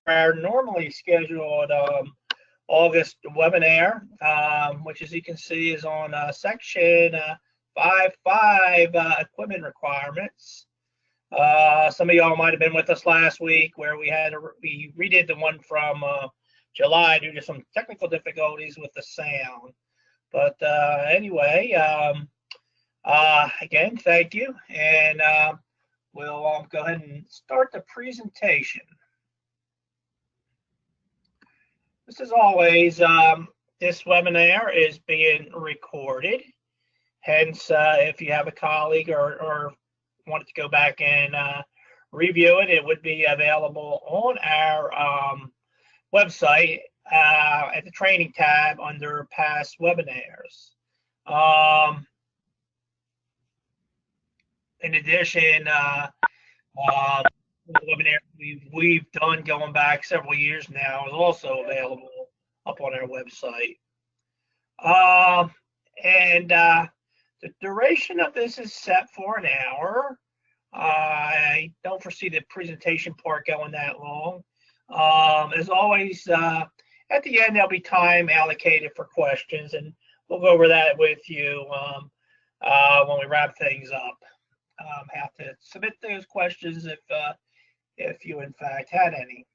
our normally scheduled August webinar, which, as you can see, is on section 5.5 equipment requirements. Some of y'all might have been with us last week where we redid the one from July due to some technical difficulties with the sound. But anyway, again, thank you, and we'll go ahead and start the presentation. Just as always, this webinar is being recorded. Hence, if you have a colleague or wanted to go back and review it, it would be available on our website at the training tab under past webinars. In addition, the webinar we've done going back several years now is also available up on our website. The duration of this is set for an hour. I don't foresee the presentation part going that long. As always, at the end, there'll be time allocated for questions, and we'll go over that with you when we wrap things up. Have to submit those questions if you in fact had any.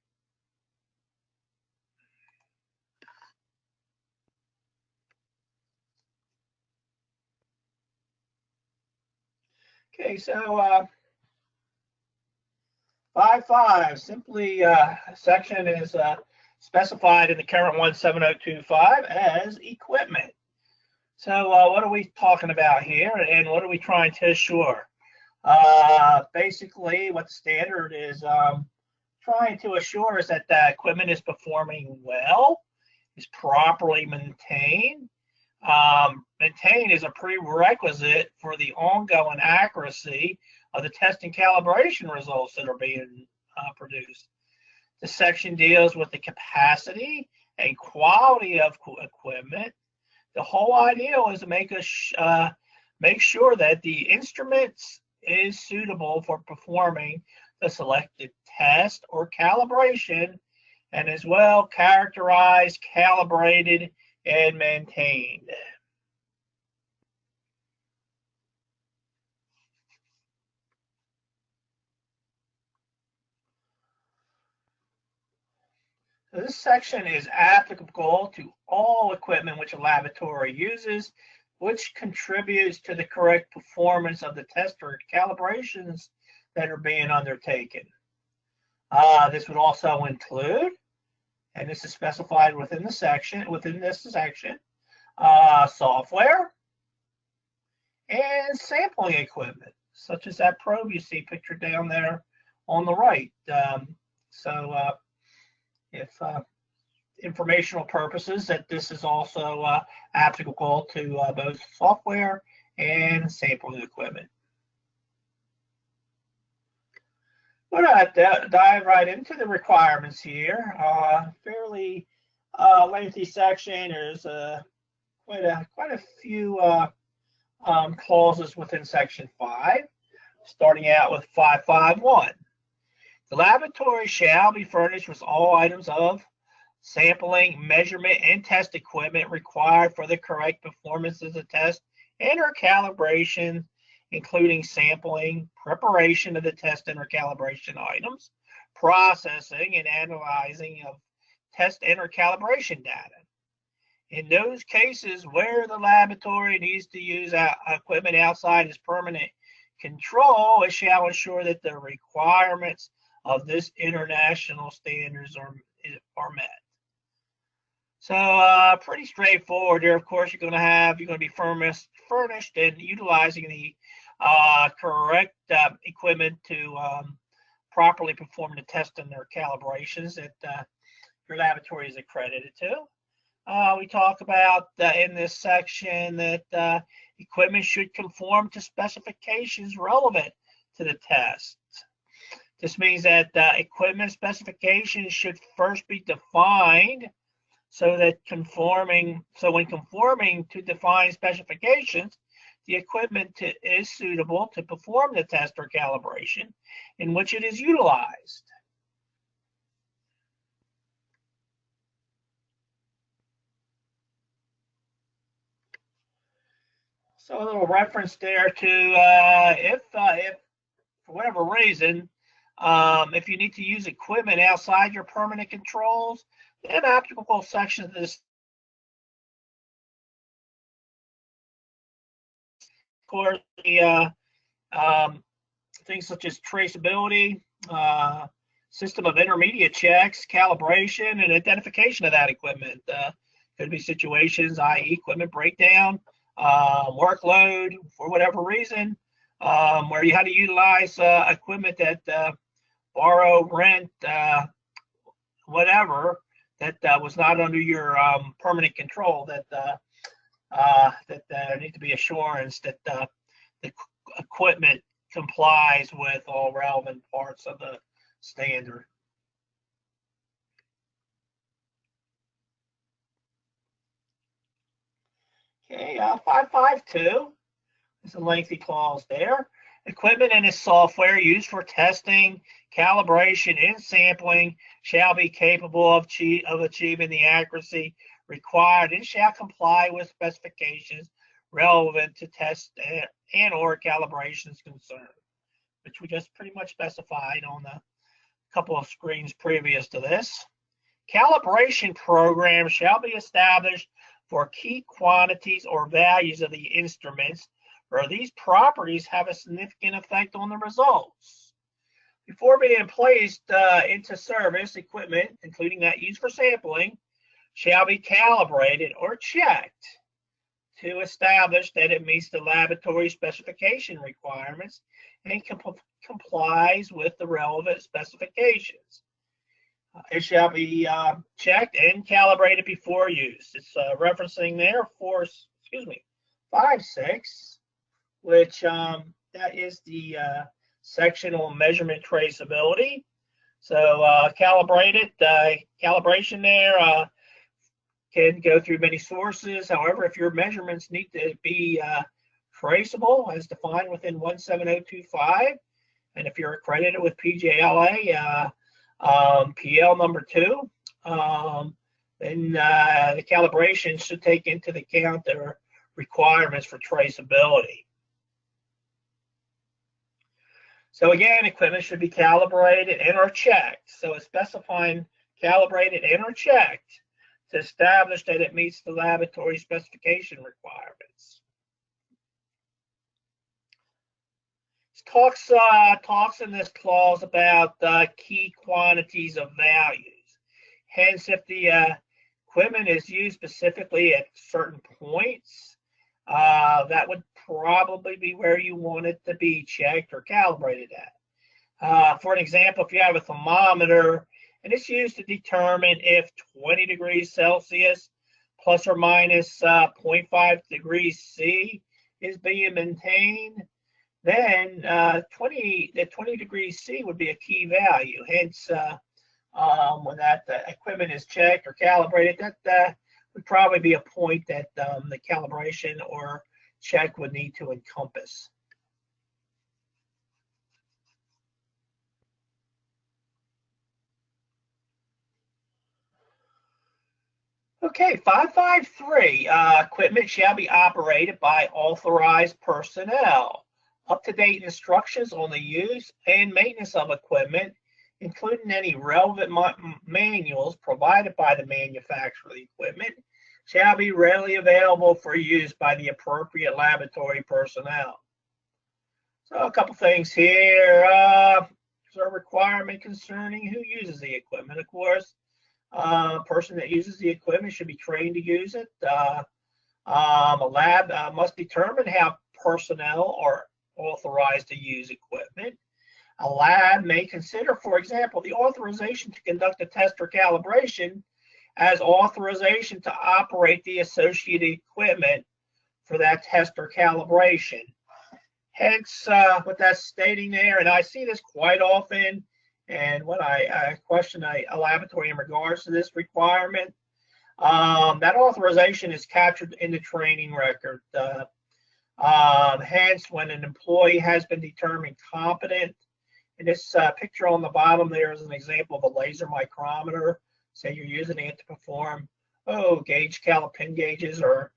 Okay, so 5.5 simply section is specified in the current 17025 as equipment. So what are we talking about here, and what are we trying to assure? Basically, what the standard is trying to assure is that the equipment is performing well, is properly maintained. Maintain is a prerequisite for the ongoing accuracy of the test and calibration results that are being produced. The section deals with the capacity and quality of equipment. The whole idea is to make sure that the instruments is suitable for performing the selected test or calibration, and as well characterized, calibrated, and maintained. So this section is applicable to all equipment which a laboratory uses, which contributes to the correct performance of the test or calibrations that are being undertaken. This would also include, and this is specified within this section, software and sampling equipment, such as that probe you see pictured down there on the right. If informational purposes, that this is also applicable to both software and sampling equipment. We're going to dive right into the requirements here. Fairly lengthy section. There's quite a few clauses within section 5, starting out with 5.5.1. The laboratory shall be furnished with all items of sampling, measurement, and test equipment required for the correct performance of the test and or calibration, including sampling, preparation of the test and or calibration items, processing and analyzing of test and or calibration data. In those cases where the laboratory needs to use equipment outside its permanent control, it shall ensure that the requirements of this international standards are met. So pretty straightforward there. Of course, you're going to be furnished and utilizing the correct equipment to properly perform the test and their calibrations that your laboratory is accredited to. We talk about in this section that equipment should conform to specifications relevant to the test. This means that equipment specifications should first be defined so when conforming to defined specifications, the equipment is suitable to perform the test or calibration in which it is utilized. So a little reference there to if for whatever reason, if you need to use equipment outside your permanent controls, then applicable sections of this, of course, the things such as traceability, system of intermediate checks, calibration, and identification of that equipment. Could be situations, i.e., equipment breakdown, workload for whatever reason, where you had to utilize equipment that borrow, rent, whatever, that was not under your permanent control, that there need to be assurance that the equipment complies with all relevant parts of the standard. Okay, 552 is a lengthy clause there. Equipment and its software used for testing, calibration, and sampling shall be capable of achieving the accuracy required and shall comply with specifications relevant to test and or calibrations concerned, which we just pretty much specified on the couple of screens previous to this. Calibration programs shall be established for key quantities or values of the instruments where these properties have a significant effect on the results. Before being placed into service, equipment, including that used for sampling, shall be calibrated or checked to establish that it meets the laboratory specification requirements and complies with the relevant specifications. It shall be checked and calibrated before use. It's referencing there 5.6, which that is the section on measurement traceability. So calibration there can go through many sources. However, if your measurements need to be traceable as defined within 17025, and if you're accredited with PJLA PL number 2, then the calibration should take into account their requirements for traceability. So again, equipment should be calibrated and or checked. So it's specifying calibrated and or checked to establish that it meets the laboratory specification requirements. Talks in this clause about key quantities of values. Hence, if the equipment is used specifically at certain points, that would probably be where you want it to be checked or calibrated at. For an example, if you have a thermometer and it's used to determine if 20 degrees Celsius plus or minus 0.5 degrees C is being maintained, then 20 degrees C would be a key value. Hence, when that equipment is checked or calibrated, that would probably be a point that the calibration or check would need to encompass. Okay, 553, equipment shall be operated by authorized personnel. Up-to-date instructions on the use and maintenance of equipment, including any relevant manuals provided by the manufacturer of the equipment, shall be readily available for use by the appropriate laboratory personnel. So a couple things here. There's a requirement concerning who uses the equipment. Of course, a person that uses the equipment should be trained to use it. A lab must determine how personnel are authorized to use equipment. A lab may consider, for example, the authorization to conduct a test or calibration as authorization to operate the associated equipment for that test or calibration. Hence, what that's stating there, and I see this quite often, and when I question a laboratory in regards to this requirement, that authorization is captured in the training record. Hence, when an employee has been determined competent, in this picture on the bottom there is an example of a laser micrometer. Say you're using it to perform gauge pin gauges or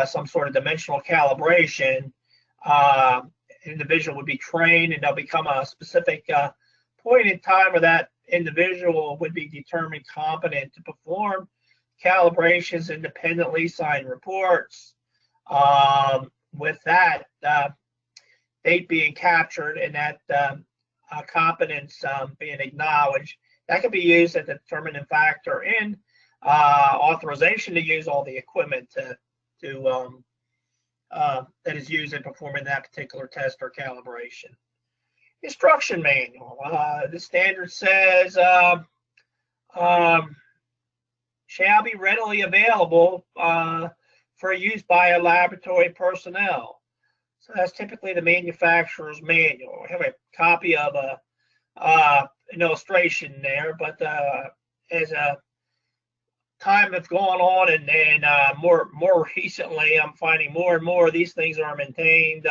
some sort of dimensional calibration, individual would be trained and they'll become a specific point in time where that individual would be determined competent to perform calibrations independently, sign reports. With that date being captured and that competence being acknowledged, that can be used as a determining factor in authorization to use all the equipment that is used in performing that particular test or calibration. Instruction manual. The standard says shall be readily available for use by a laboratory personnel. So that's typically the manufacturer's manual. I have a copy of an illustration there, but as time has gone on and more recently, I'm finding more and more of these things are maintained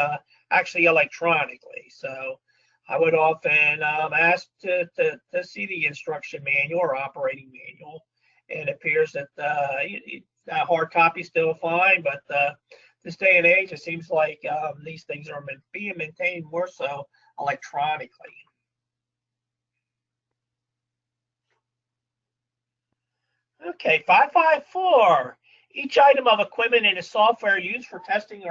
actually electronically. So I would often ask to see the instruction manual or operating manual. And it appears that hard copy is still fine, but this day and age, it seems like these things are being maintained more so electronically. Okay, 554. Each item of equipment and the software used for testing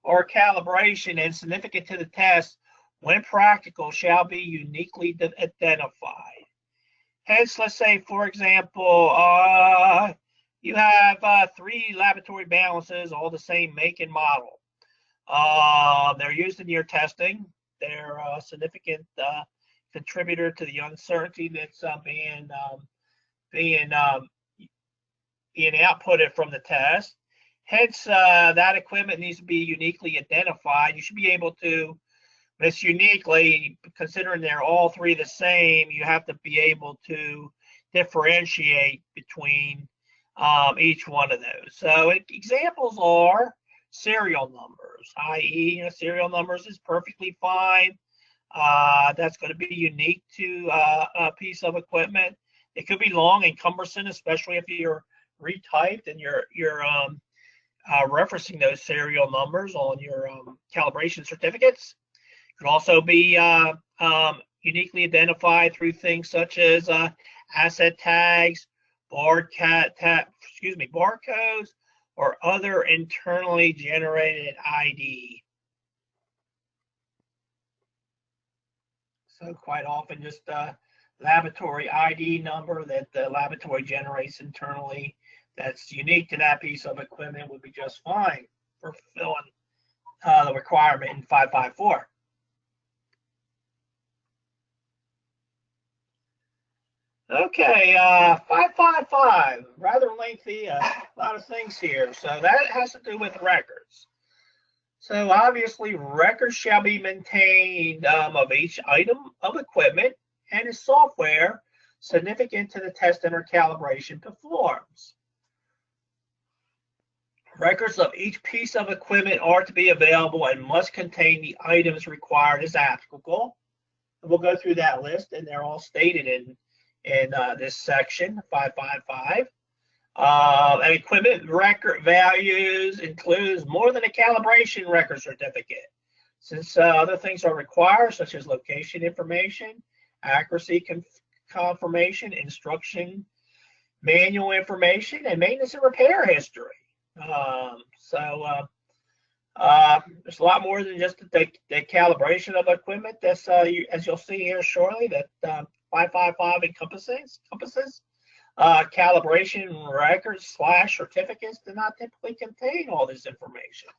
or calibration and significant to the test, when practical, shall be uniquely identified. Hence, let's say, for example, you have 3 laboratory balances, all the same make and model. They're used in your testing. They're a significant contributor to the uncertainty that's being outputted from the test. Hence, that equipment needs to be uniquely identified. You should be able to, but it's uniquely, considering they're all 3 the same, you have to be able to differentiate between each one of those. So examples are serial numbers, i.e., serial numbers is perfectly fine. That's going to be unique to a piece of equipment. It could be long and cumbersome, especially if you're retyped and you're referencing those serial numbers on your calibration certificates. It could also be uniquely identified through things such as asset tags, barcodes, or other internally generated ID. So quite often just laboratory ID number that the laboratory generates internally that's unique to that piece of equipment would be just fine for fulfilling the requirement in 554. Okay, 555, rather lengthy, a lot of things here. So that has to do with records. So obviously records shall be maintained of each item of equipment and its software significant to the testing or calibration performs. Records of each piece of equipment are to be available and must contain the items required as applicable. And we'll go through that list, and they're all stated in this section, 555. An equipment record values includes more than a calibration record certificate, since other things are required, such as location information, accuracy confirmation, instruction, manual information, and maintenance and repair history. There's a lot more than just the calibration of equipment. That's as you'll see here shortly, that 555 encompasses. Calibration records / certificates do not typically contain all this information.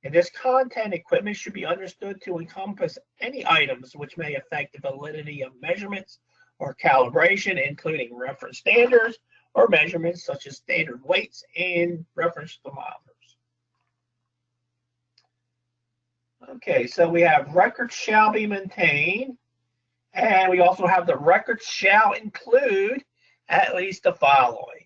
In this content, equipment should be understood to encompass any items which may affect the validity of measurements or calibration, including reference standards or measurements such as standard weights and reference thermometers. Okay, so we have records shall be maintained, and we also have the records shall include at least the following.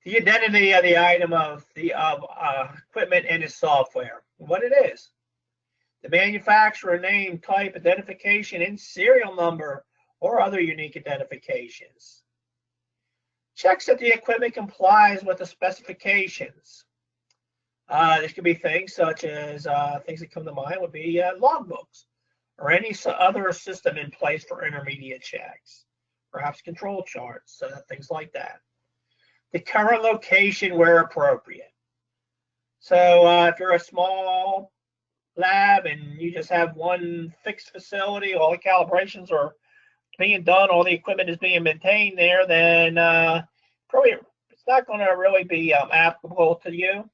The identity of the item of equipment and its software, what it is. The manufacturer name, type, identification, and serial number or other unique identifications. checks that the equipment complies with the specifications. This could be things such as, things that come to mind would be logbooks or any other system in place for intermediate checks, perhaps control charts, things like that. The current location where appropriate. So if you're a small lab and you just have one fixed facility, all the calibrations are being done, all the equipment is being maintained there, then probably it's not going to really be applicable to you.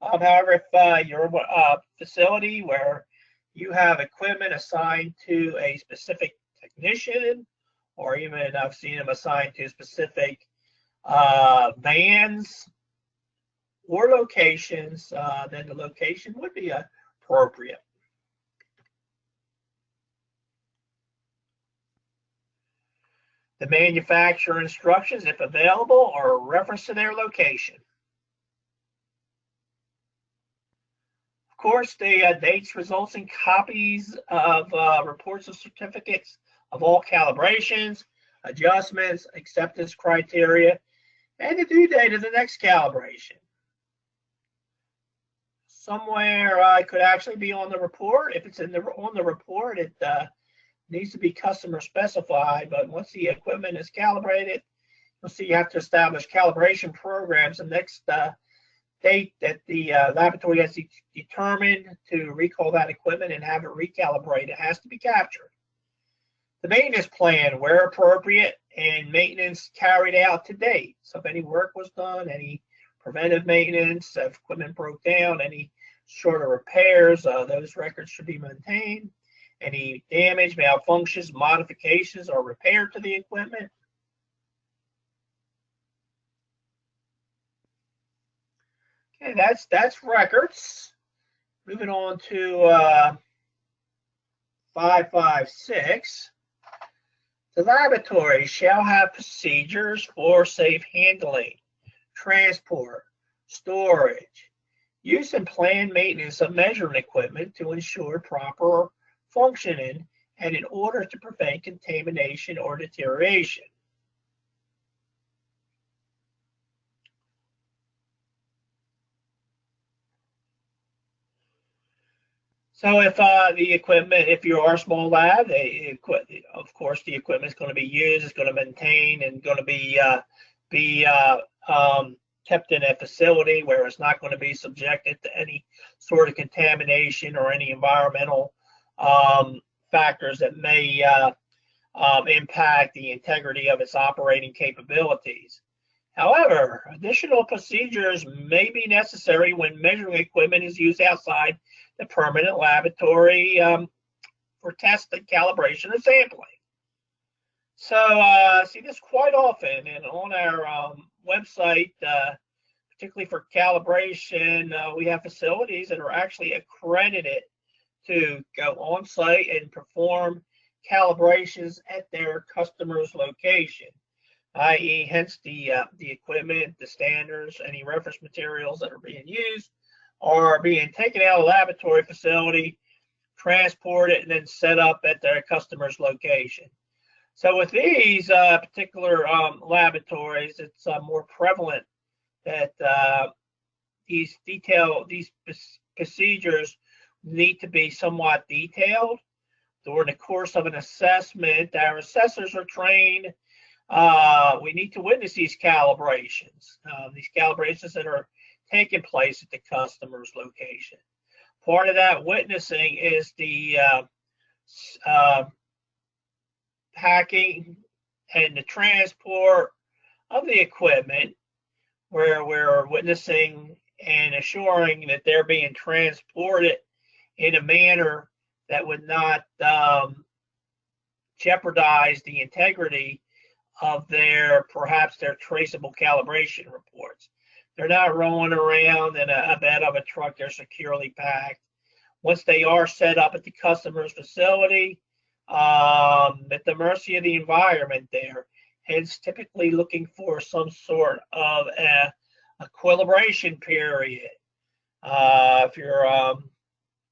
However, if you're a facility where you have equipment assigned to a specific technician, or even I've seen them assigned to specific vans or locations, then the location would be appropriate. The manufacturer instructions, if available, are a reference to their location. Of course, the dates, results, and copies of reports and certificates of all calibrations, adjustments, acceptance criteria, and the due date of the next calibration. Somewhere it could actually be on the report. If it's on the report, it needs to be customer specified, but once the equipment is calibrated, you'll see you have to establish calibration programs. The next date that the laboratory has determined to recall that equipment and have it recalibrated has to be captured. The maintenance plan, where appropriate, and maintenance carried out to date. So if any work was done, any preventive maintenance, if equipment broke down, any shorter repairs, those records should be maintained. Any damage, malfunctions, modifications, or repair to the equipment. Okay, that's records. Moving on to 556. The laboratory shall have procedures for safe handling, transport, storage, use and planned maintenance of measuring equipment to ensure proper functioning and in order to prevent contamination or deterioration. So if the equipment, if you are a small lab, of course the equipment is going to be used, it's going to maintain, and going to be kept in a facility where it's not going to be subjected to any sort of contamination or any environmental factors that may impact the integrity of its operating capabilities. However, additional procedures may be necessary when measuring equipment is used outside the permanent laboratory for testing, calibration, or sampling. So see this quite often, and on our website, particularly for calibration, we have facilities that are actually accredited to go on site and perform calibrations at their customer's location, i.e. hence the equipment, the standards, any reference materials that are being used are being taken out of the laboratory facility, transported, and then set up at their customer's location. So with these particular laboratories, it's more prevalent that these procedures need to be somewhat detailed. During the course of an assessment, our assessors are trained. We need to witness these calibrations that are taking place at the customer's location. Part of that witnessing is the packing and the transport of the equipment, where we're witnessing and assuring that they're being transported in a manner that would not jeopardize the integrity of perhaps their traceable calibration reports. They're not rolling around in a bed of a truck. They're securely packed. Once they are set up at the customer's facility, at the mercy of the environment there, hence typically looking for some sort of a equilibration period. If you're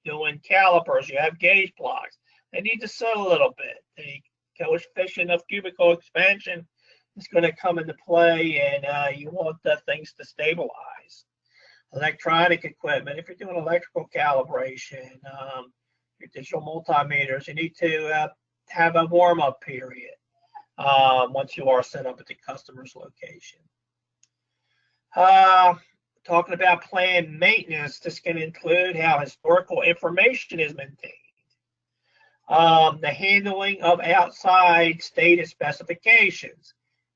doing calipers, you have gauge blocks. They need to sit a little bit. The coefficient of cubical expansion is going to come into play, and you want things to stabilize. Electronic equipment, if you're doing electrical calibration, your digital multimeters, you need to have a warm-up period once you are set up at the customer's location. Talking about planned maintenance, this can include how historical information is maintained, the handling of outside stated specifications.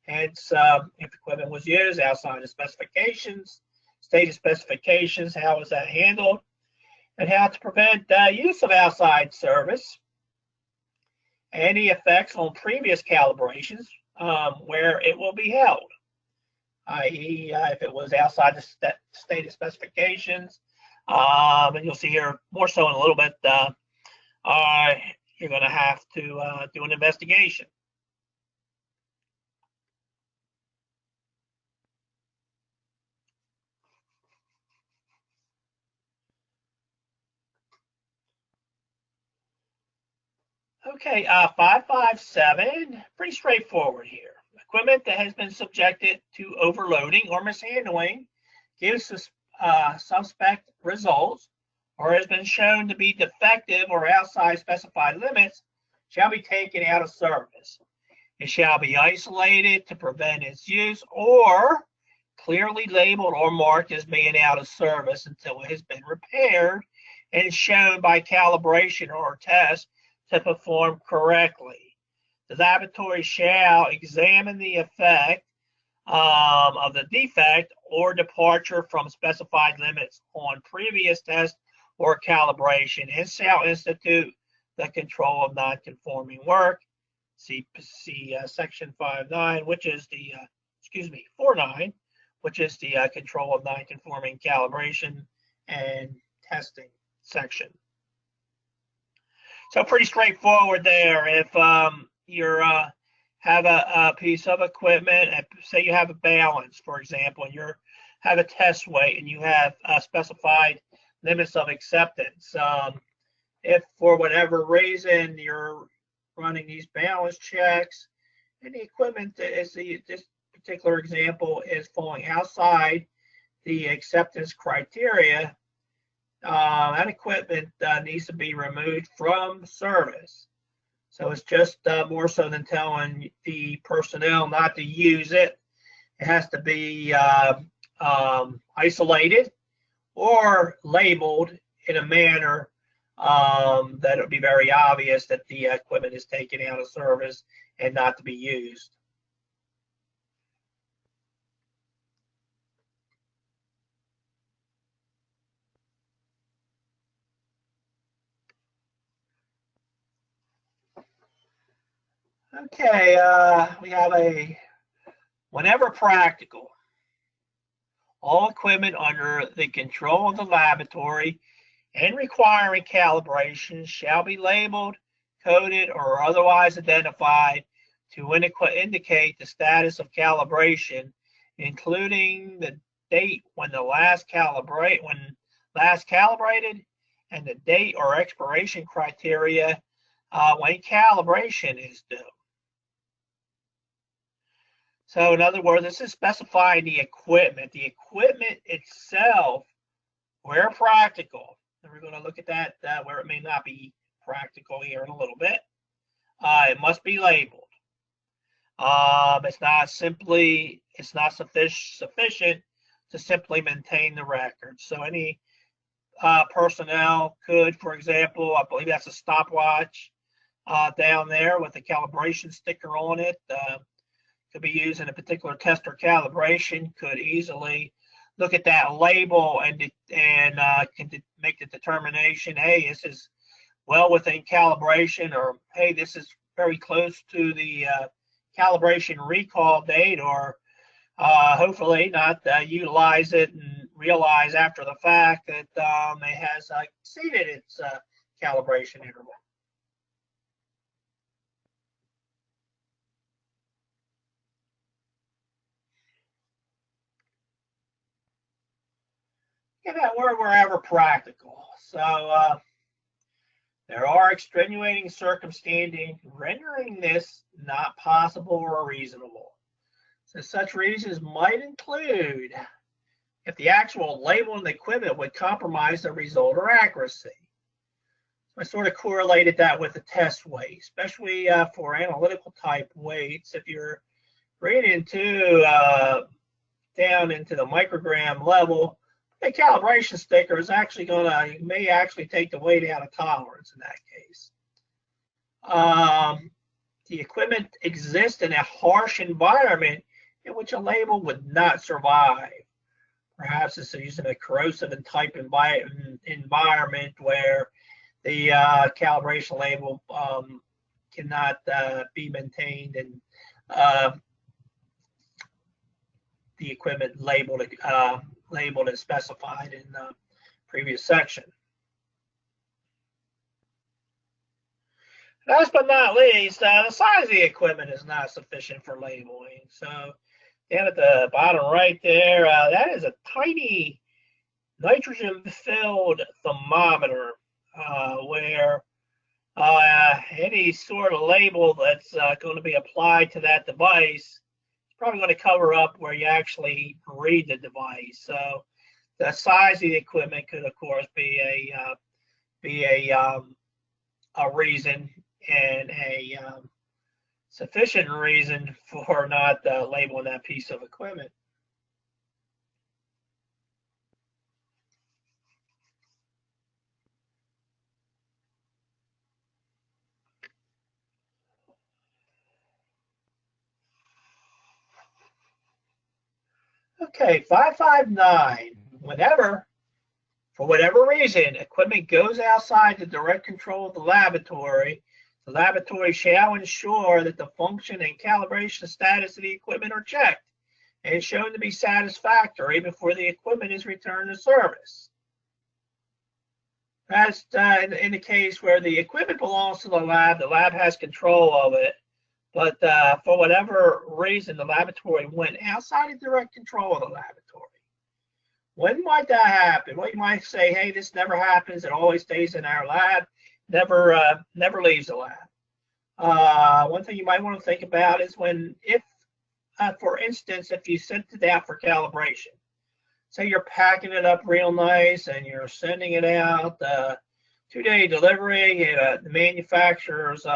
Hence, if equipment was used outside of specifications, stated specifications, how is that handled, and how to prevent use of outside service, any effects on previous calibrations, where it will be held, i.e. If it was outside the stated specifications, and you'll see here more so in a little bit, you're going to have to do an investigation. Okay, 557, pretty straightforward here. Equipment that has been subjected to overloading or mishandling gives suspect results or has been shown to be defective or outside specified limits shall be taken out of service. It shall be isolated to prevent its use or clearly labeled or marked as being out of service until it has been repaired and shown by calibration or test to perform correctly. The laboratory shall examine the effect of the defect or departure from specified limits on previous tests or calibration and shall institute the control of non-conforming work. See section 5.9, which is the 4.9, which is the control of non-conforming calibration and testing section. So pretty straightforward there. If you have a piece of equipment, and say you have a balance, for example, and you have a test weight, and you have specified limits of acceptance. If for whatever reason you're running these balance checks, and the equipment is this particular example is falling outside the acceptance criteria, that equipment needs to be removed from service. So it's just more so than telling the personnel not to use it. It has to be isolated or labeled in a manner that it would be very obvious that the equipment is taken out of service and not to be used. Okay, we have whenever practical, all equipment under the control of the laboratory and requiring calibration shall be labeled, coded, or otherwise identified to indicate the status of calibration, including the date when last calibrated and the date or expiration criteria when calibration is due. So in other words, this is specifying the equipment itself, where practical. And we're going to look at that where it may not be practical here in a little bit. It must be labeled. It's not sufficient to simply maintain the record. So any personnel could, for example, I believe that's a stopwatch down there with a calibration sticker on it. Could be used in a particular test or calibration, could easily look at that label and can make the determination, hey, this is well within calibration, or hey, this is very close to the calibration recall date, or hopefully not utilize it and realize after the fact that it has exceeded its calibration interval. Get that word wherever practical. So there are extenuating circumstances rendering this not possible or reasonable. So such reasons might include if the actual label in the equipment would compromise the result or accuracy. So I sort of correlated that with the test weight, especially for analytical type weights. If you're reading into down into the microgram level, a calibration sticker is actually may actually take the weight out of tolerance in that case. The equipment exists in a harsh environment in which a label would not survive. Perhaps it's using a corrosive and type environment where the calibration label cannot be maintained, and the equipment labeled as specified in the previous section. Last but not least, the size of the equipment is not sufficient for labeling. So down at the bottom right there, that is a tiny nitrogen-filled thermometer where any sort of label that's going to be applied to that device is probably going to cover up where you actually read the device. So the size of the equipment could, of course, be a reason, and a sufficient reason for not labeling that piece of equipment. Okay, 559. Whenever, for whatever reason, equipment goes outside the direct control of the laboratory shall ensure that the function and calibration status of the equipment are checked and shown to be satisfactory before the equipment is returned to service. That's in the case where the equipment belongs to the lab has control of it, but for whatever reason, the laboratory went outside of direct control of the laboratory. When might that happen? Well, you might say, hey, this never happens. It always stays in our lab, never leaves the lab. One thing you might want to think about is for instance, if you sent it out for calibration, say you're packing it up real nice and you're sending it out, 2-day delivery, the manufacturer's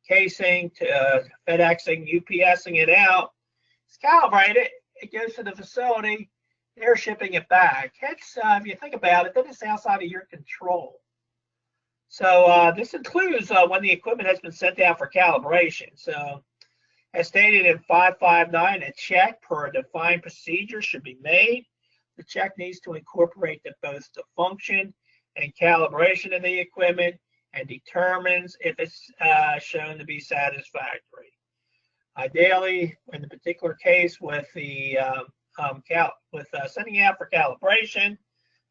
casing to FedExing, UPSing it out, it's calibrated, it goes to the facility, they're shipping it back. If you think about it, then it's outside of your control. So this includes when the equipment has been sent out for calibration. So as stated in 559, a check per a defined procedure should be made. The check needs to incorporate both the function and calibration of the equipment and determines if it's shown to be satisfactory. Ideally, in the particular case with the sending out for calibration,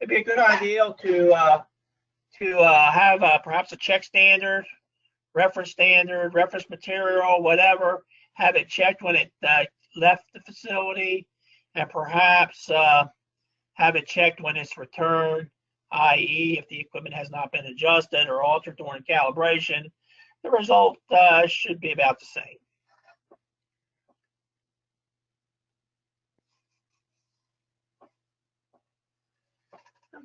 it'd be a good idea to have perhaps a check standard, reference material, whatever. Have it checked when it left the facility, and perhaps have it checked when it's returned, i.e. if the equipment has not been adjusted or altered during calibration, the result should be about the same.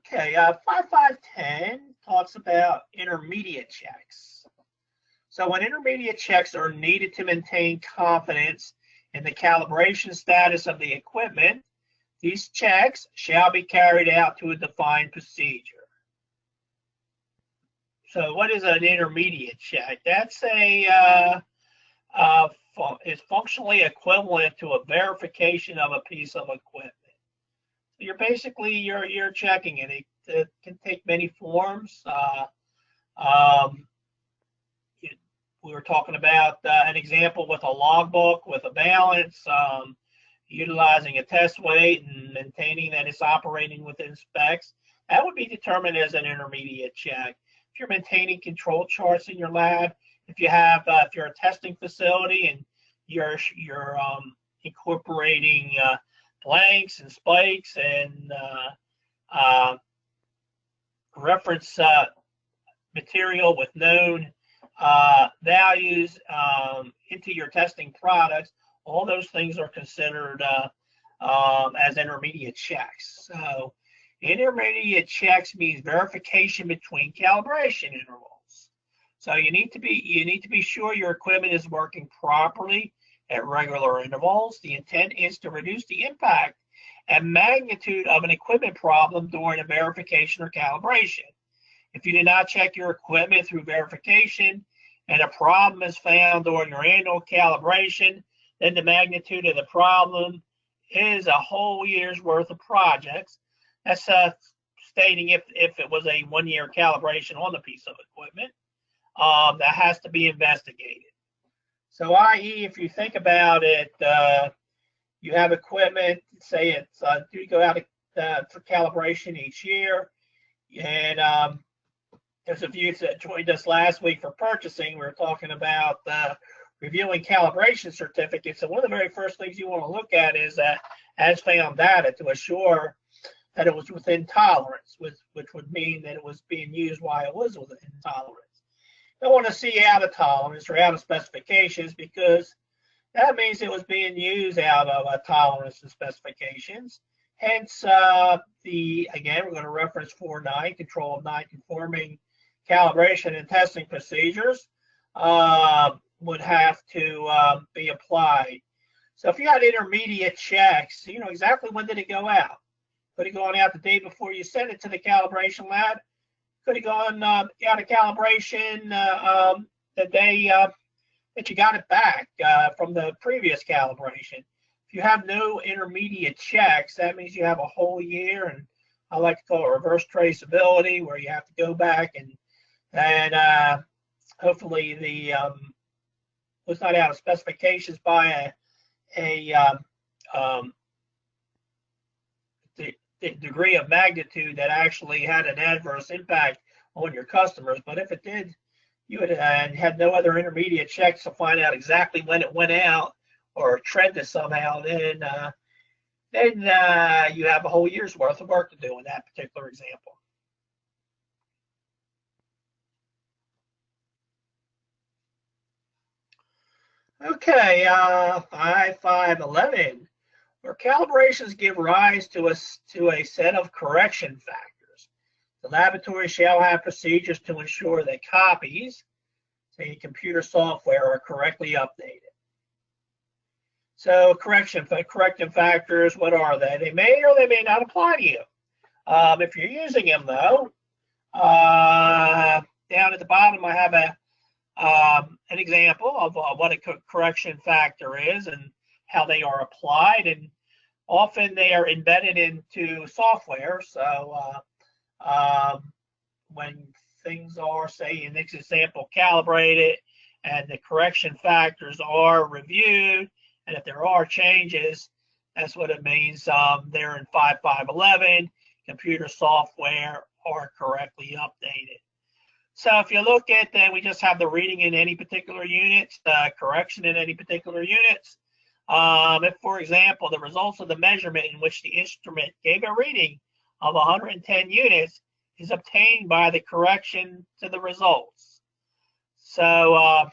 Okay, 5510 talks about intermediate checks. So when intermediate checks are needed to maintain confidence in the calibration status of the equipment, these checks shall be carried out to a defined procedure. So what is an intermediate check? That's is functionally equivalent to a verification of a piece of equipment. You're basically you're checking it. It can take many forms. We were talking about an example with a logbook with a balance, utilizing a test weight and maintaining that it's operating within specs. That would be determined as an intermediate check. If you're maintaining control charts in your lab, if you're a testing facility and you're incorporating blanks and spikes and reference material with known values into your testing products, All those things are considered as intermediate checks. So intermediate checks means verification between calibration intervals. So you need to be sure your equipment is working properly at regular intervals. The intent is to reduce the impact and magnitude of an equipment problem during a verification or calibration. If you do not check your equipment through verification and a problem is found during your annual calibration, then the magnitude of the problem is a whole year's worth of projects. That's stating if it was a 1-year calibration on the piece of equipment that has to be investigated. So, i.e., if you think about it, you have equipment, say it's due to go out for calibration each year, and there's a few that joined us last week for purchasing. We were talking about reviewing calibration certificates. So one of the very first things you want to look at is that as found data to assure that it was within tolerance, which would mean that it was being used while it was within tolerance. You don't want to see out of tolerance or out of specifications, because that means it was being used out of tolerance and specifications. Hence, again, we're going to reference 4.9, control of non-conforming calibration and testing procedures would have to be applied. So if you had intermediate checks, you know exactly when did it go out. Could have gone out the day before you sent it to the calibration lab. Could have gone out of calibration the day that you got it back from the previous calibration. If you have no intermediate checks, that means you have a whole year, and I like to call it reverse traceability, where you have to go back and hopefully the was not out of specifications by the degree of magnitude that actually had an adverse impact on your customers. But if it did, you would had no other intermediate checks to find out exactly when it went out or trended somehow, then you have a whole year's worth of work to do in that particular example. Okay, 5.5.11, where calibrations give rise to a set of correction factors. The laboratory shall have procedures to ensure that copies, say computer software, are correctly updated. So corrective factors, what are they? They may or they may not apply to you. If you're using them, though, down at the bottom I have an example of what a correction factor is and how they are applied, and often they are embedded into software. So when things are, say in this example, calibrated and the correction factors are reviewed, and if there are changes, that's what it means. They're in 5.5.11, computer software are correctly updated. So if you look at that, we just have the reading in any particular units, correction in any particular units. If, for example, the results of the measurement in which the instrument gave a reading of 110 units is obtained by the correction to the results. So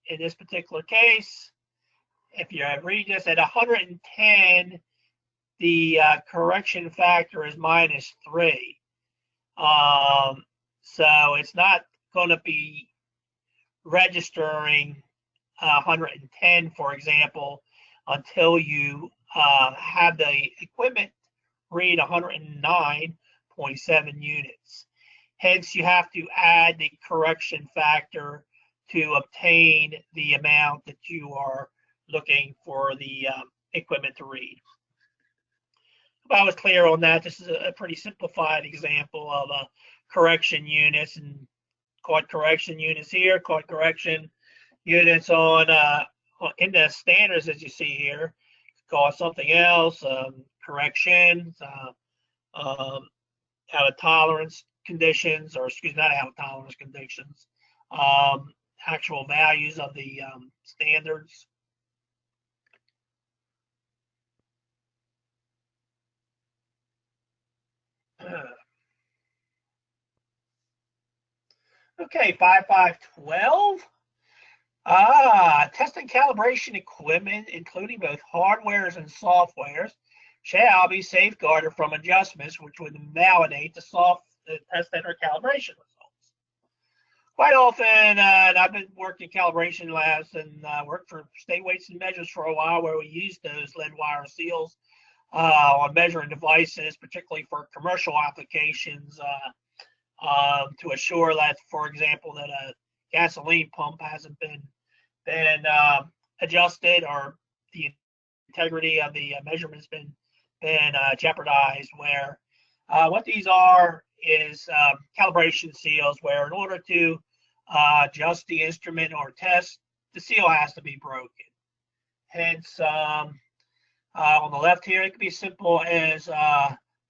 in this particular case, if you read this at 110, the correction factor is -3. So it's not going to be registering 110, for example, until you have the equipment read 109.7 units. Hence, you have to add the correction factor to obtain the amount that you are looking for the equipment to read. If I was clear on that, this is a pretty simplified example of correction units, and called correction units here, called correction units on in the standards as you see here, called something else, corrections, out of tolerance conditions, or excuse me, not out of tolerance conditions, actual values of the standards. Okay, 5.5.12. Testing calibration equipment, including both hardwares and softwares, shall be safeguarded from adjustments which would invalidate the test center calibration results. Quite often, and I've been working in calibration labs and worked for state weights and measures for a while, where we used those lead wire seals on measuring devices, particularly for commercial applications, to assure that, for example, that a gasoline pump hasn't been adjusted, or the integrity of the measurements been jeopardized. Where what these are is calibration seals, where in order to adjust the instrument or test, the seal has to be broken. Hence, on the left here, it could be as simple as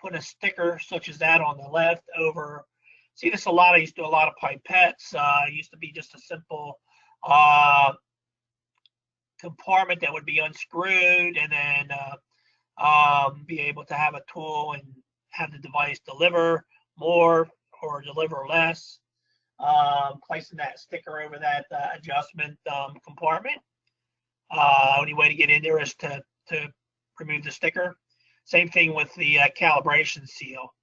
putting a sticker such as that on the left over. See this a lot. I used to do a lot of pipettes. It used to be just a simple compartment that would be unscrewed, and then be able to have a tool and have the device deliver more or deliver less. Placing that sticker over that adjustment compartment. Only way to get in there is to remove the sticker. Same thing with the calibration seal.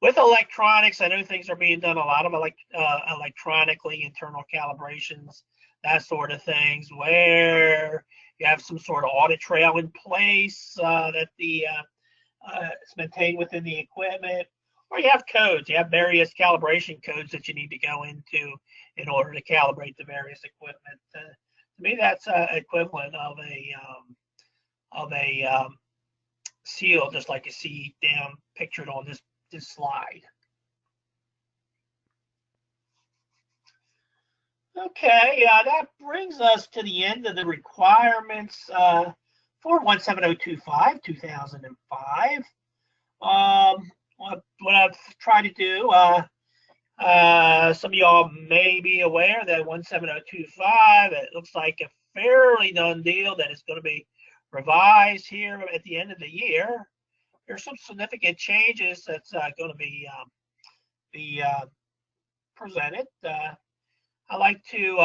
With electronics, I know things are being done a lot of electronically, internal calibrations, that sort of things, where you have some sort of audit trail in place that it's maintained within the equipment, or you have codes. You have various calibration codes that you need to go into in order to calibrate the various equipment. To me, that's equivalent of a seal, just like you see down pictured on this slide. Okay, that brings us to the end of the requirements for 17025 2005. What I've tried to do, some of y'all may be aware that 17025, it looks like a fairly done deal that it's going to be revised here at the end of the year. There's some significant changes that's going to be presented. I like to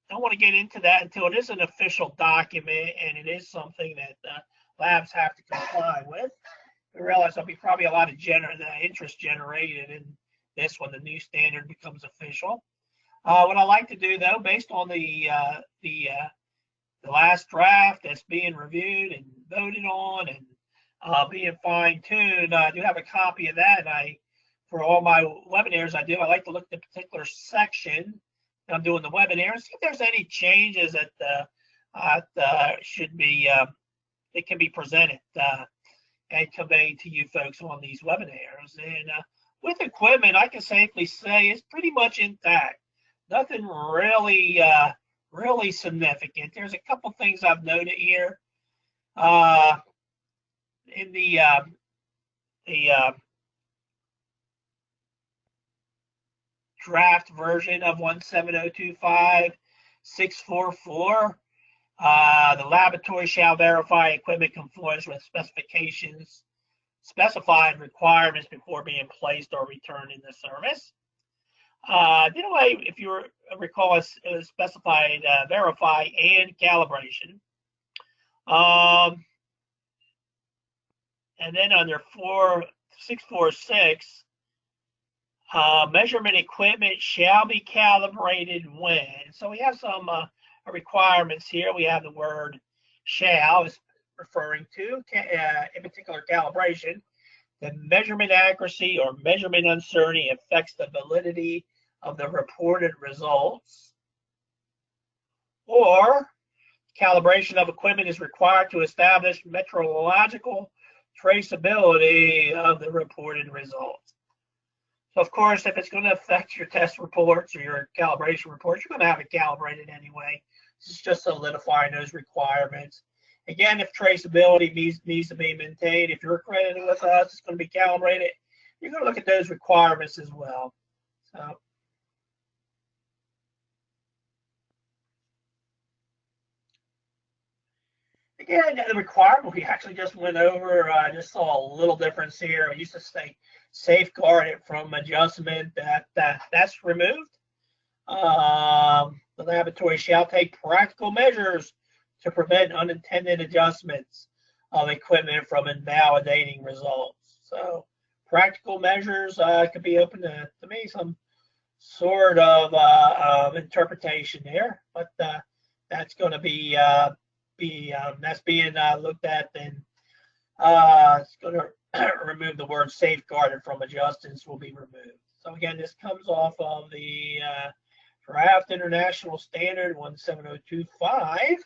don't want to get into that until it is an official document and it is something that labs have to comply with. I realize there'll be probably a lot of interest generated in this when the new standard becomes official. What I like to do, though, based on the last draft that's being reviewed and voted on and being fine-tuned, I do have a copy of that. And for all my webinars I like to look at the particular section I'm doing the webinar and see if there's any changes that should be that can be presented and conveyed to you folks on these webinars. And with equipment, I can safely say it's pretty much intact. Nothing really really significant. There's a couple things I've noted here in the draft version of 17025 644. The laboratory shall verify equipment conforms with specifications, specified requirements before being placed or returned into service. If you recall, it specified verify and calibration. And then under 646, measurement equipment shall be calibrated when. So we have some requirements here. We have the word shall is referring to, in particular, calibration. The measurement accuracy or measurement uncertainty affects the validity of the reported results. Or calibration of equipment is required to establish metrological traceability of the reported results. So, of course, if it's going to affect your test reports or your calibration reports, you're going to have it calibrated anyway. This is just solidifying those requirements. Again, if traceability needs to be maintained, if you're accredited with us, it's going to be calibrated. You're going to look at those requirements as well. So, again, the requirement we actually just went over, I just saw a little difference here. I used to say safeguard it from adjustment. That's removed. The laboratory shall take practical measures to prevent unintended adjustments of equipment from invalidating results. So practical measures could be open to me some sort of interpretation there, but that's going to be that's being looked at, and it's going to remove the word safeguarded from adjustments will be removed. So again, this comes off of the Draft International Standard 17025.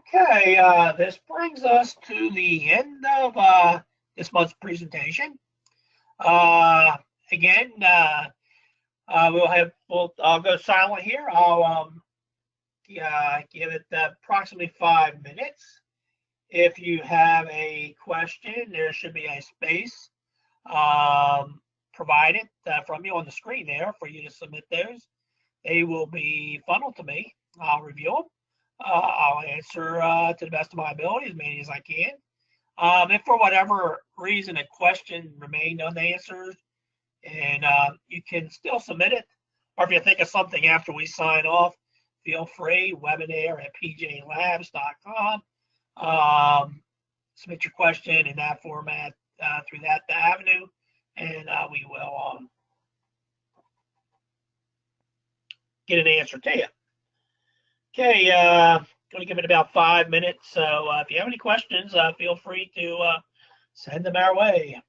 Okay, this brings us to the end of this month's presentation. Again, I'll go silent here. I'll give it approximately 5 minutes. If you have a question, there should be a space provided from you on the screen there for you to submit those. They will be funneled to me. I'll review them. I'll answer to the best of my ability, as many as I can. If for whatever reason a question remained unanswered, and you can still submit it, or if you think of something after we sign off, feel free, webinar@pjlabs.com. Submit your question in that format through that avenue, and we will get an answer to you. Okay, going to give it about 5 minutes. So if you have any questions, feel free to send them our way.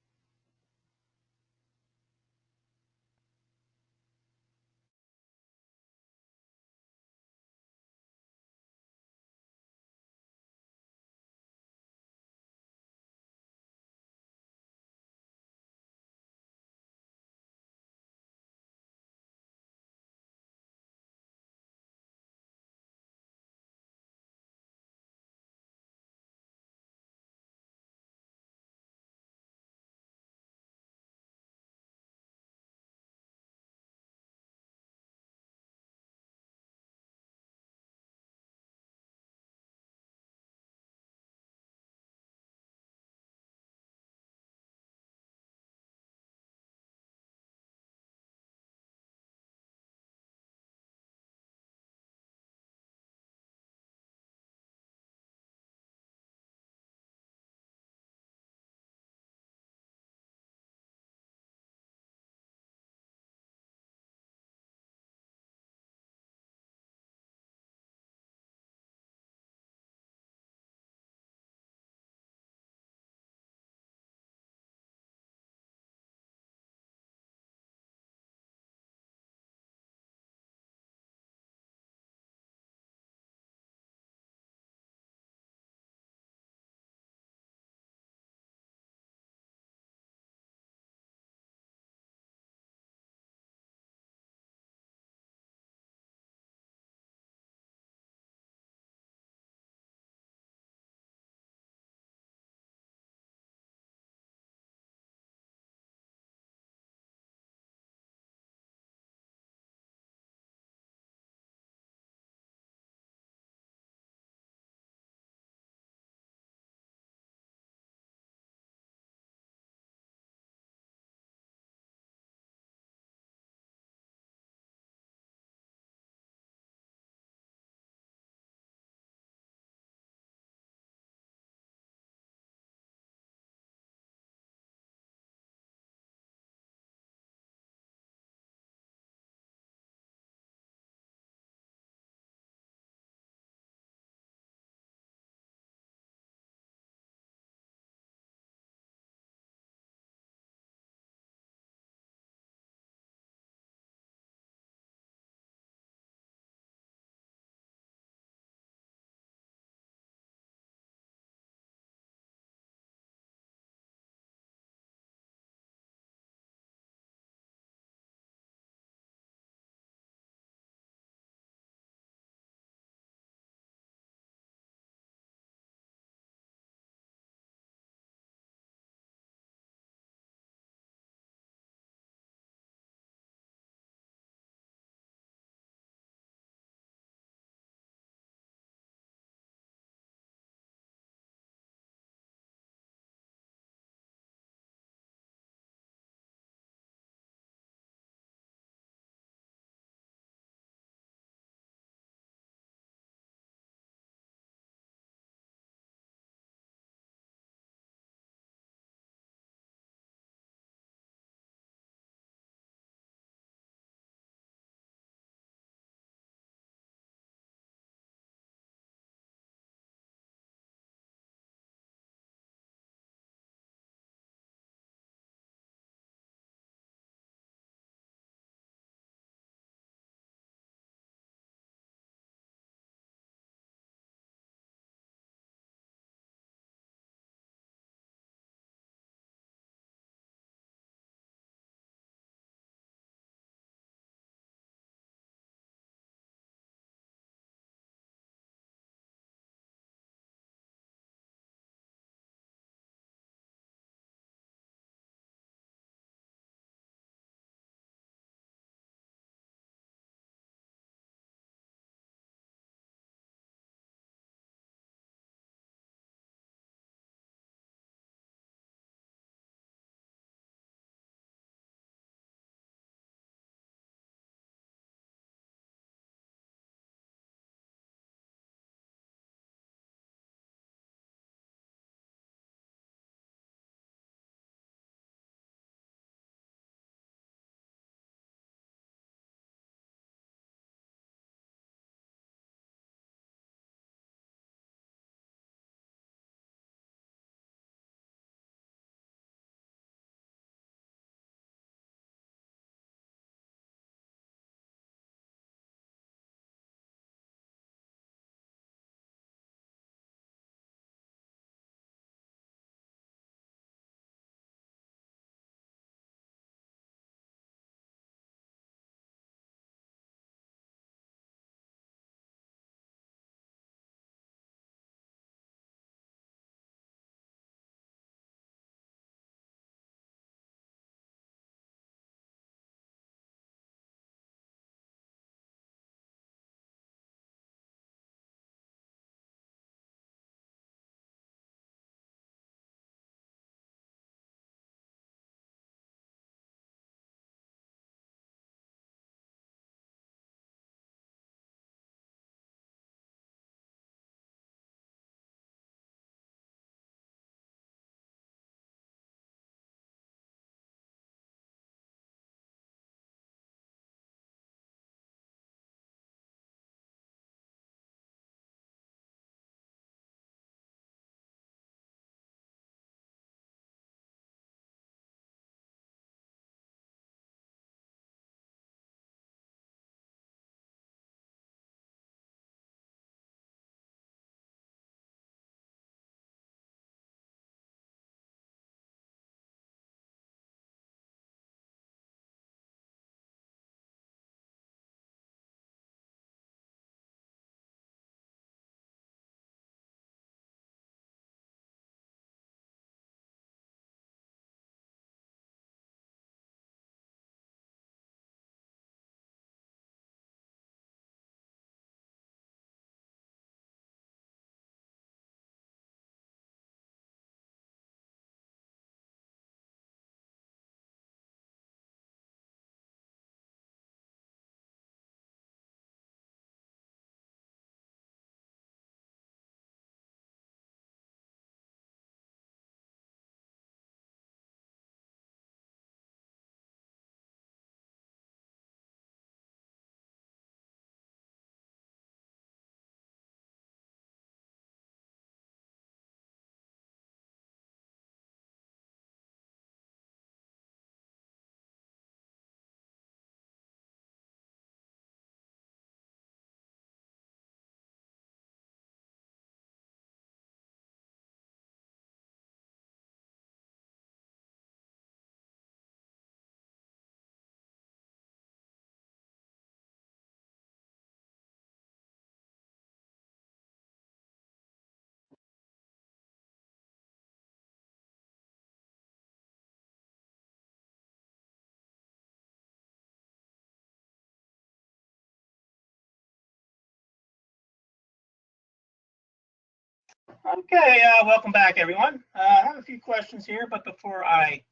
Okay, welcome back, everyone. I have a few questions here, but before I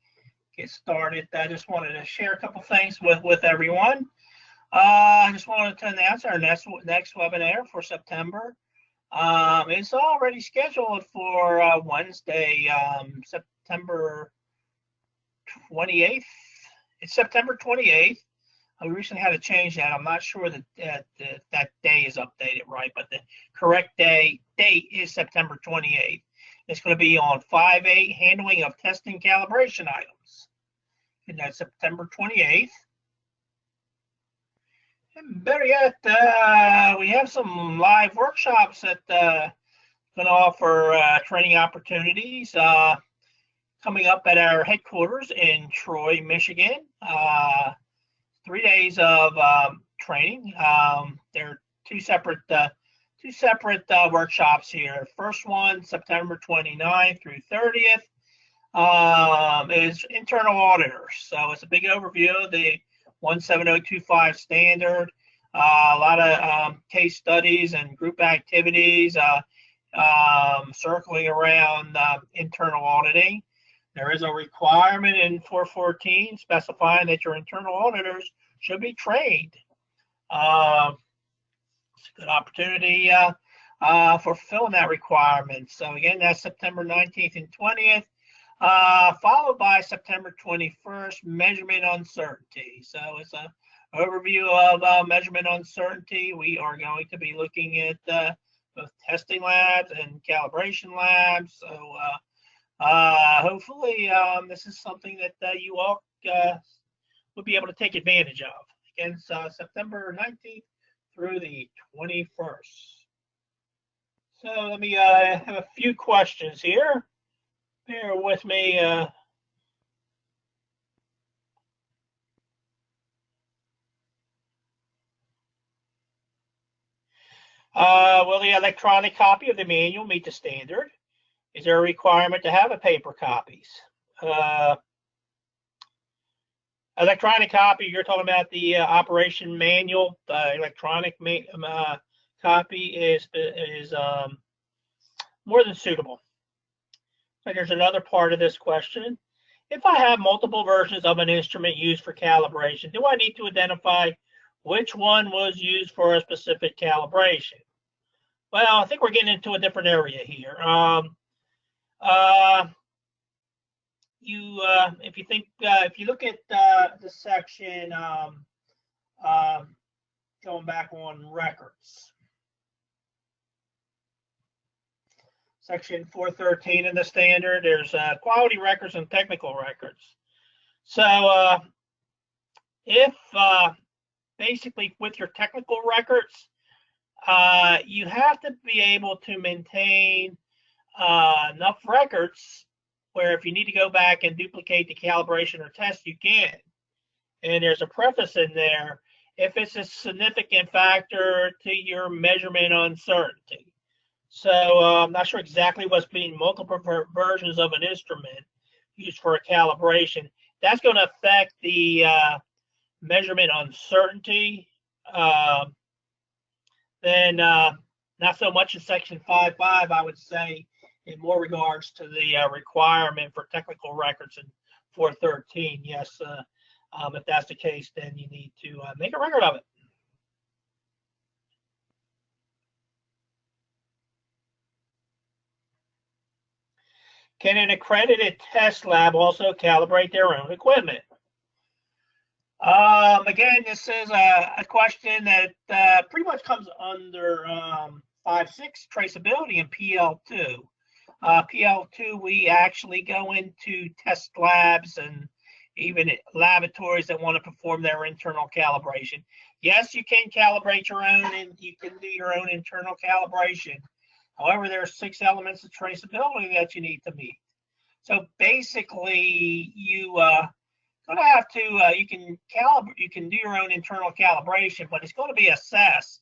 get started, I just wanted to share a couple things with everyone. I just wanted to announce our next webinar for September. It's already scheduled for Wednesday, September 28th. It's September 28th. We recently had to change that. I'm not sure that that day is updated right, but the correct date is September 28th. It's going to be on 5.8, handling of testing calibration items. And that's September 28th. And better yet, we have some live workshops that going to offer training opportunities coming up at our headquarters in Troy, Michigan. 3 days of training. There are two separate workshops here. First one, September 29th through 30th, is internal auditors. So it's a big overview of the 17025 standard, a lot of case studies and group activities circling around internal auditing. There is a requirement in 414 specifying that your internal auditors should be trained. It's a good opportunity for fulfilling that requirement. So again, that's September 19th and 20th, followed by September 21st, measurement uncertainty. So it's an overview of measurement uncertainty. We are going to be looking at both testing labs and calibration labs. So hopefully this is something that you all will be able to take advantage of. Again, September 19th through the 21st. So let me have a few questions here. Bear with me. Will the electronic copy of the manual meet the standard? Is there a requirement to have a paper copies? Electronic copy, you're talking about the operation manual. Electronic copy is more than suitable. And there's another part of this question. If I have multiple versions of an instrument used for calibration, do I need to identify which one was used for a specific calibration? Well, I think we're getting into a different area here. If you look at the section going back on records, section 413 in the standard, there's quality records and technical records. So if basically with your technical records, you have to be able to maintain enough records where if you need to go back and duplicate the calibration or test, you can. And there's a preface in there, if it's a significant factor to your measurement uncertainty. So I'm not sure exactly what's being multiple versions of an instrument used for a calibration. That's going to affect the measurement uncertainty. Then not so much in section 5.5, I would say, in more regards to the requirement for technical records in 413. Yes, if that's the case, then you need to make a record of it. Can an accredited test lab also calibrate their own equipment? Again, this is a question that pretty much comes under 5.6 traceability in PL2. PL2, we actually go into test labs and even laboratories that want to perform their internal calibration. Yes, you can calibrate your own and you can do your own internal calibration. However, there are 6 elements of traceability that you need to meet. So basically, you going to have to you can do your own internal calibration, but it's going to be assessed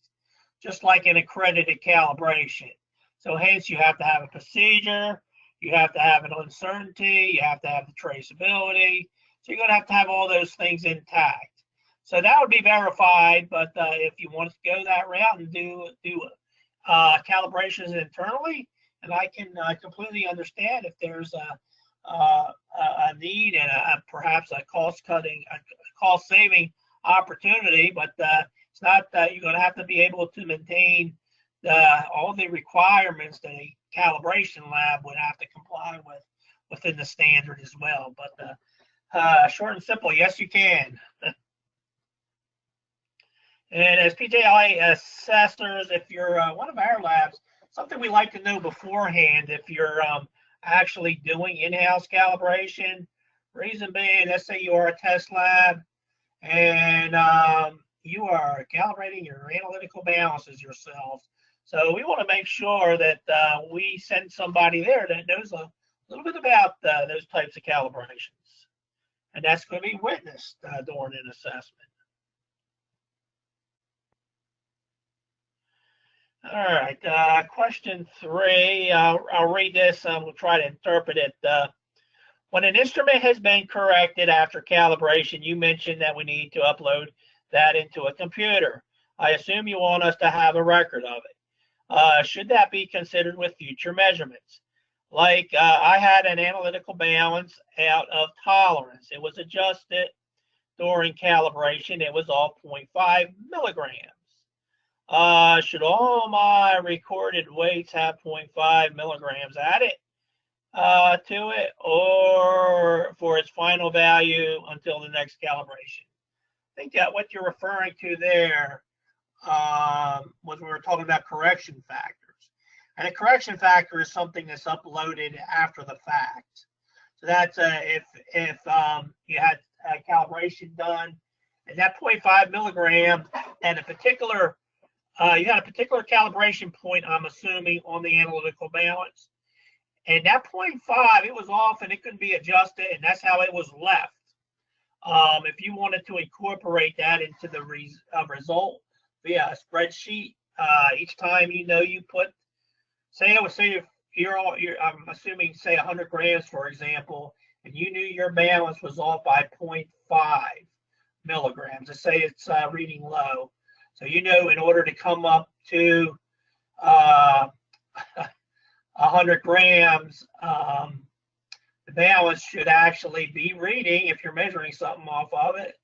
just like an accredited calibration. So hence you have to have a procedure, you have to have an uncertainty, you have to have the traceability. So you're going to have all those things intact. So that would be verified, but if you want to go that route and do calibrations internally, and I can completely understand if there's a need and perhaps a cost-cutting, a cost-saving opportunity, but it's not that you're going to have to be able to maintain all the requirements that a calibration lab would have to comply with within the standard as well. But short and simple, yes, you can. And as PJLA assessors, if you're one of our labs, something we like to know beforehand if you're actually doing in-house calibration. Reason being, let's say you are a test lab and you are calibrating your analytical balances yourself. So we want to make sure that we send somebody there that knows a little bit about those types of calibrations. And that's going to be witnessed during an assessment. All right, question 3. I'll read this. We'll try to interpret it. When an instrument has been corrected after calibration, you mentioned that we need to upload that into a computer. I assume you want us to have a record of it. Should that be considered with future measurements? Like I had an analytical balance out of tolerance. It was adjusted during calibration. It was all 0.5 milligrams. Should all my recorded weights have 0.5 milligrams added to it, or for its final value until the next calibration? I think that what you're referring to there was we were talking about correction factors. And a correction factor is something that's uploaded after the fact. So that's if you had calibration done and that 0.5 milligram and a particular you had a particular calibration point, I'm assuming, on the analytical balance. And that 0.5, it was off and it couldn't be adjusted, and that's how it was left. If you wanted to incorporate that into the result via a spreadsheet, each time you put, say I'm assuming, say 100 grams, for example, and you knew your balance was off by 0.5 milligrams. Let's say it's reading low. So in order to come up to 100 grams, the balance should actually be reading, if you're measuring something off of it,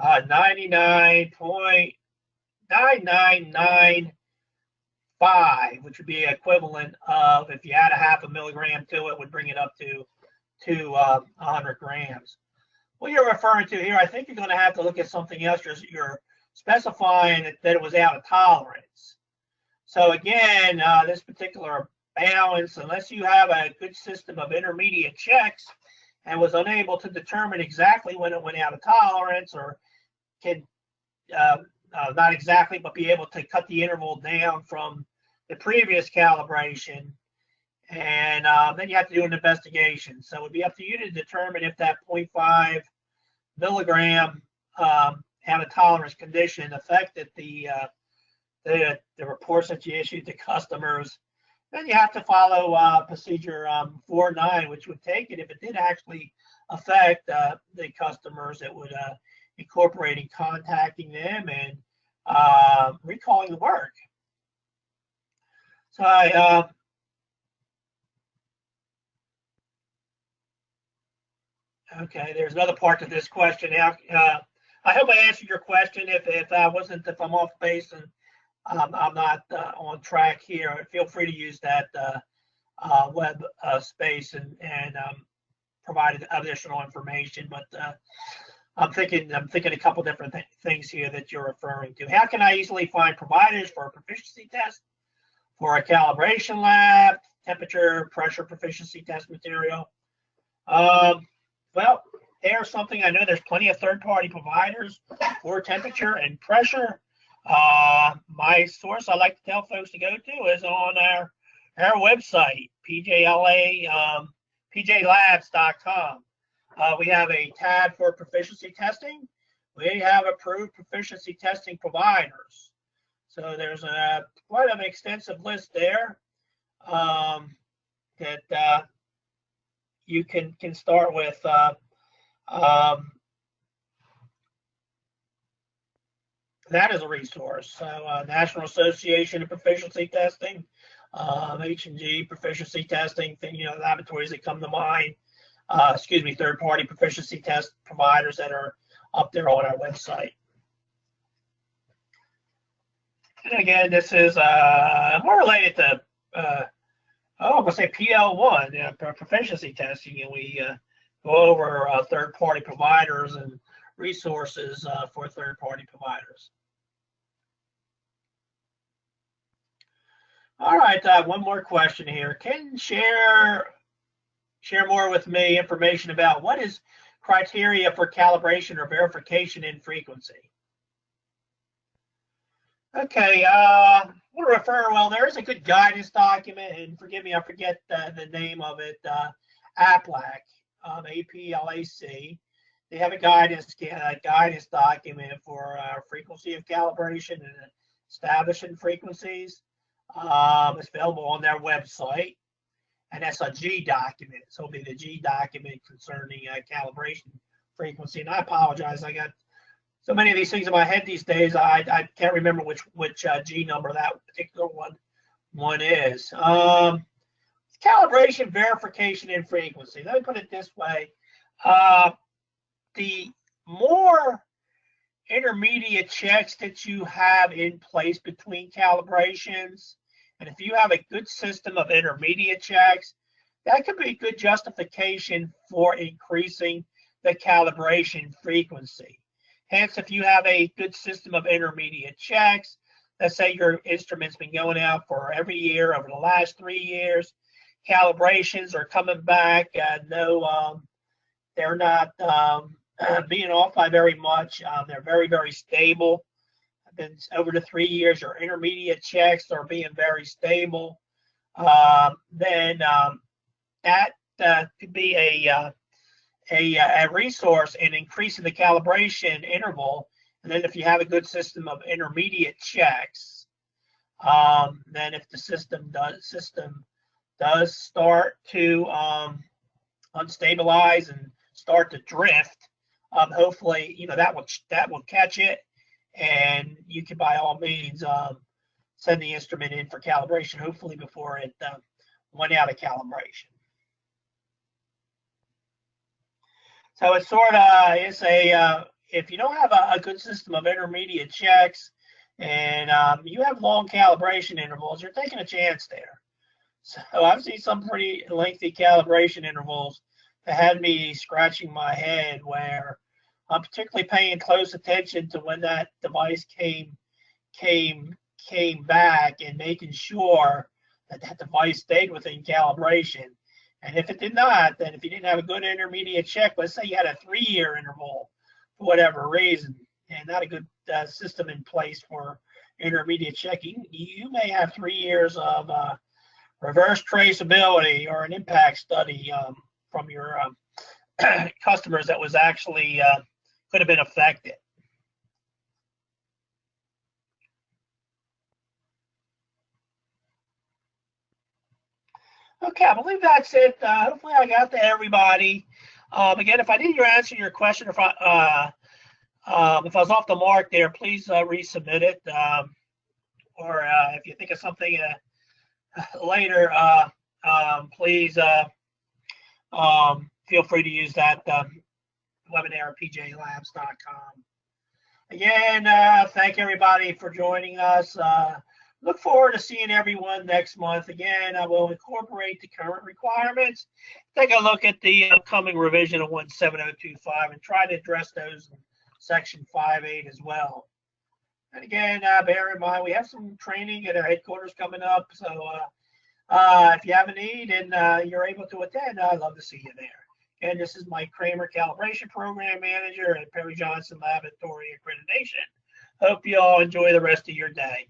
99.9995, which would be equivalent of, if you add a half a milligram to it, would bring it up to 100 grams. What you're referring to here, I think you're going to have to look at something else. You're specifying that it was out of tolerance. So again, this particular balance, unless you have a good system of intermediate checks and was unable to determine exactly when it went out of tolerance, or can not exactly, but be able to cut the interval down from the previous calibration, and then you have to do an investigation. So it would be up to you to determine if that 0.5 milligram out of tolerance condition affected the reports that you issued to customers. Then you have to follow procedure 4.9, which would take it, if it did actually affect the customers, it would incorporate contacting them and recalling the work. So okay, there's another part to this question. Now, I hope I answered your question. If I'm off base and I'm not on track here, feel free to use that web space and provide additional information. But I'm thinking a couple different things here that you're referring to. How can I easily find providers for a proficiency test for a calibration lab, temperature, pressure proficiency test material? Well, there's something I know. There's plenty of third-party providers for temperature and pressure. My source I like to tell folks to go to is on our website, pjlabs.com. We have a tab for proficiency testing. We have approved proficiency testing providers. So there's quite an extensive list there that you can start with. That is a resource. So National Association of Proficiency Testing. H&G proficiency testing, laboratories that come to mind. Third-party proficiency test providers that are up there on our website. And again, this is more related to, I'm going to say PL1, proficiency testing, and we go over third-party providers and resources for third-party providers. All right, one more question here. Can you share more with me information about what is criteria for calibration or verification in frequency? Okay, we'll refer, well, there is a good guidance document, and forgive me, I forget the name of it, APLAC, APLAC. They have a guidance document for frequency of calibration and establishing frequencies. It's available on their website, and that's a G document. So it'll be the G document concerning calibration frequency. And I apologize, I got so many of these things in my head these days. I can't remember which G number that particular one is. Calibration, verification, and frequency. Let me put it this way: the more intermediate checks that you have in place between calibrations, and if you have a good system of intermediate checks, that could be a good justification for increasing the calibration frequency. Hence, if you have a good system of intermediate checks, let's say your instrument's been going out for every year over the last 3 years, calibrations are coming back, they're not being off by very much. They're very, very stable. Then over the 3 years, your intermediate checks are being very stable. Then that could be a resource in increasing the calibration interval. And then if you have a good system of intermediate checks, then if the system does start to unstabilize and start to drift, hopefully that will catch it, and you can by all means send the instrument in for calibration, hopefully before it went out of calibration. So it's sort of if you don't have a good system of intermediate checks and you have long calibration intervals, you're taking a chance there. So I've seen some pretty lengthy calibration intervals that had me scratching my head, where I'm particularly paying close attention to when that device came back and making sure that device stayed within calibration. And if it did not, then if you didn't have a good intermediate check, let's say you had a 3-year interval for whatever reason, and not a good system in place for intermediate checking, you may have 3 years of reverse traceability or an impact study from your customers that was actually could have been affected. Okay, I believe that's it. Hopefully I got to everybody. Again, if I didn't answer your question, if I was off the mark there, please resubmit it. Or if you think of something later, please feel free to use that webinar at pjlabs.com. Again, thank everybody for joining us. Look forward to seeing everyone next month. Again, I will incorporate the current requirements, take a look at the upcoming revision of 17025, and try to address those in section 5.8 as well. And again, bear in mind, we have some training at our headquarters coming up. So if you have a need and you're able to attend, I'd love to see you there. Again, this is Mike Kramer, Calibration Program Manager at Perry Johnson Laboratory Accreditation. Hope you all enjoy the rest of your day.